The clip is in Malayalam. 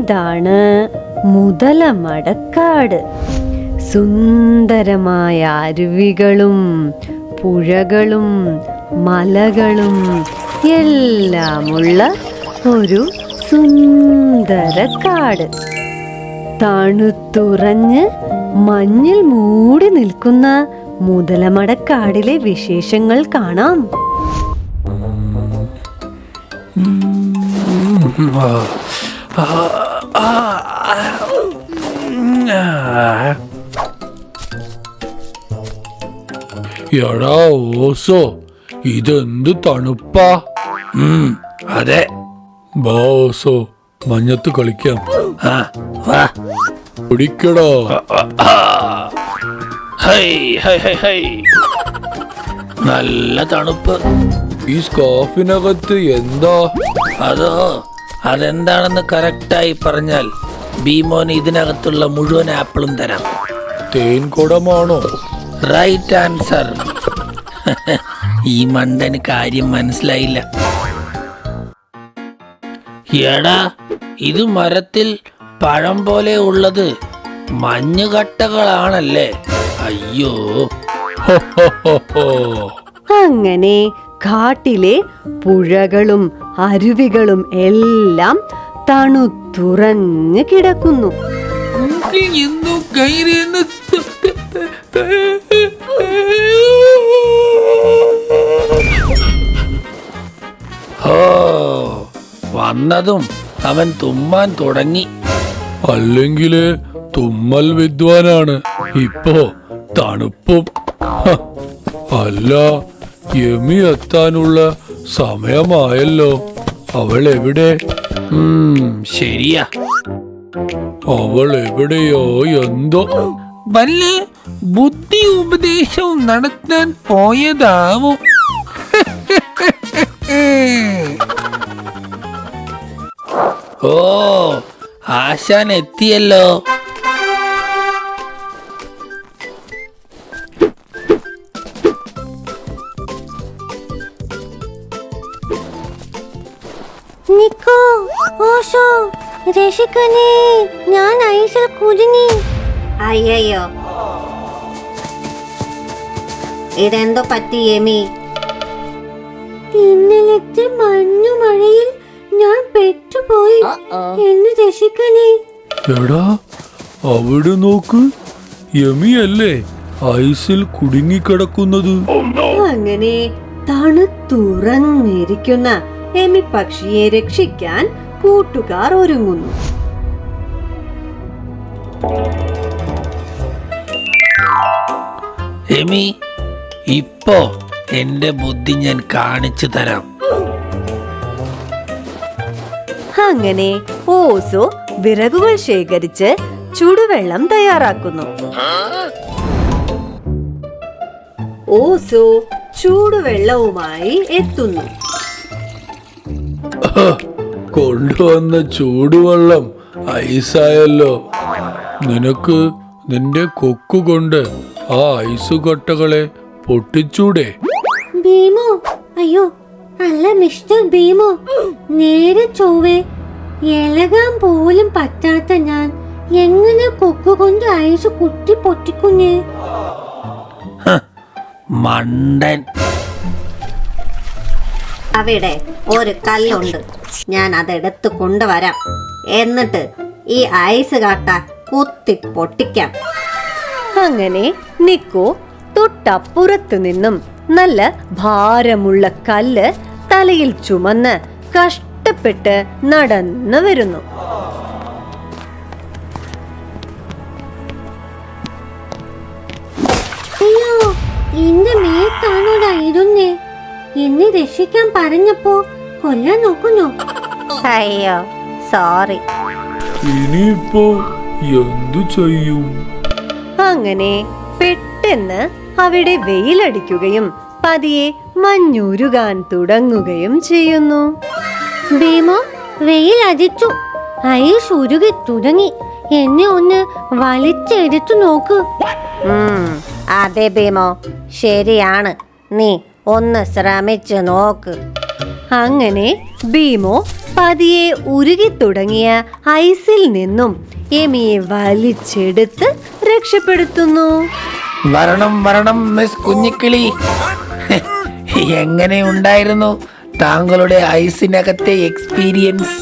ഇതാണ് മുതലമടക്കാട്. സുന്ദരമായ അരുവികളും പുഴകളും മലകളും എല്ലാമുള്ള ഒരു സുന്ദര കാട്. തണുത്തുറഞ്ഞ് മഞ്ഞിൽ മൂടി നിൽക്കുന്ന മുതലമടക്കാടിലെ വിശേഷങ്ങൾ കാണാം. എടാ ഓസോ, ഇതെന്ത് തണുപ്പാ? അതെ. ബാ ഓസോ, മഞ്ഞത്ത് കളിക്കാം. വാ. കുടിക്കടാ. ഹൈ ഹൈ ഹൈ ഹൈ, നല്ല തണുപ്പ്. ഈ സ്കാർഫിനകത്ത് എന്താ? അതെന്താണെന്ന് കറക്റ്റായി പറഞ്ഞാൽ ഭീമോന് ഇതിനകത്തുള്ള മുഴുവൻ ആപ്പിളും തരാം. തേൻ കുടമാണോ? Right answer. ഈ മണ്ടന് കാര്യം മനസ്സിലായില്ല. എടാ, ഇത് മരത്തിൽ പഴം പോലെ ഉള്ളത് മഞ്ഞുകട്ടകളാണല്ലേ? അയ്യോ. അങ്ങനെ കാട്ടിലെ പുഴകളും അരുവികളും എല്ലാം തണുത്തുറഞ്ഞു കിടക്കുന്നു. വന്നതും അവൻ തുമ്മാൻ തുടങ്ങി. അല്ലെങ്കില് തുമ്മൽ വിദ്വാനാണ്. ഇപ്പോ തണുപ്പും. അല്ല, യമി എത്താനുള്ള സമയമായല്ലോ. അവൾ എവിടെ? ശരിയാ, അവൾ എവിടെയോ എന്തോ. വല്ല ബുദ്ധി ഉപദേശവും നടത്താൻ പോയതാവും. ഓ, ആശാൻ എത്തിയല്ലോ. നിക്കോ, ഓഷോ, രക്ഷിക്കണേ, ഞാൻ ഐസിൽ കുടുങ്ങി. അയ്യോ, ഇതെന്തോ പറ്റി യമി? ഇന്നലത്തെ മഞ്ഞുമഴയിൽ ഞാൻ പെട്ടുപോയി. എന്നെ രക്ഷിക്കണേ. എടാ, അവിടെ നോക്ക്, യമിയല്ലേ ഐസിൽ കുടുങ്ങിക്കിടക്കുന്നത്. അങ്ങനെ തണുത്തുറഞ്ഞിരിക്കുന്ന എമി പക്ഷിയെ രക്ഷിക്കാൻ കൂട്ടുകാർ ഒരുങ്ങുന്നു. എമി, ഇപ്പോ എന്റെ ബുദ്ധി ഞാൻ കാണിച്ചു തരാം. അങ്ങനെ ഓസോ വിറകുകൾ ശേഖരിച്ച് ചുടുവെള്ളം തയ്യാറാക്കുന്നു. ഓസോ ചൂടുവെള്ളവുമായി എത്തുന്നു. കൊണ്ടുവന്ന ചൂടുവെള്ളം ഐസായല്ലോ. നിനക്ക് നിന്റെ കൊക്കുകൊണ്ട് ആ ഐസ് കട്ടകളെ പൊട്ടിച്ചൂടെ? ഭീമോ, അയ്യോ, അല്ല മിസ്റ്റർ ഭീമോ, നേരെ ചൊവ്വേ ഇളകാൻ പോലും പറ്റാത്ത ഞാൻ എങ്ങനെ കൊക്കുകൊണ്ട് ഐസ് കുത്തി പൊട്ടിക്കുന്നേ? മണ്ടൻ. അവിടെ ഒരു കല്ലുണ്ട്, ഞാൻ അതെടുത്ത് കൊണ്ടുവരാം. എന്നിട്ട് ഈ ഐസ് കട്ട കുത്തി പൊട്ടിക്കാം. അങ്ങനെ നിക്കോ തൊട്ടപ്പുറത്തു നിന്നും നല്ല ഭാരമുള്ള കല്ല് തലയിൽ ചുമന്ന് കഷ്ടപ്പെട്ട് നടന്നു വരുന്നു. അയ്യോ, എന്റെ മേത്താണോടാ ഇരുന്നേ. എന്നെ രക്ഷിക്കാൻ പറഞ്ഞപ്പോ കൊല്ലാൻ നോക്കുന്നു. അയ്യോ, സോറി. ഇനിയിപ്പോ എന്തു ചെയ്യും? അങ്ങനെ പെട്ടെന്ന് അവിടെ വെയിലടിക്കുകയും പതിയെ മഞ്ഞുരുകാൻ തുടങ്ങുകയും ചെയ്യുന്നു. ഭീമോ, വെയിൽ അടിച്ചു, ഐസ് ഉരുകി തുടങ്ങി. എന്നെ ഒന്ന് വലിച്ചെടുത്തു നോക്ക്. അതെ ഭീമോ, ശരിയാണ്. നീ ഒന്ന് ശ്രമിച്ചു നോക്ക്. അങ്ങനെ ഭീമോ പതിയെ ഉരുകിത്തുടങ്ങിയ ഐസിൽ നിന്നും എമിയെ വലിച്ചെടുത്ത് രക്ഷപ്പെടുത്തുന്നു. വരണം വരണം മിസ് കുഞ്ഞിക്കിളി. എങ്ങനെ ഉണ്ടായിരുന്നു താങ്കളുടെ ഐസിനകത്തെ എക്സ്പീരിയൻസ്?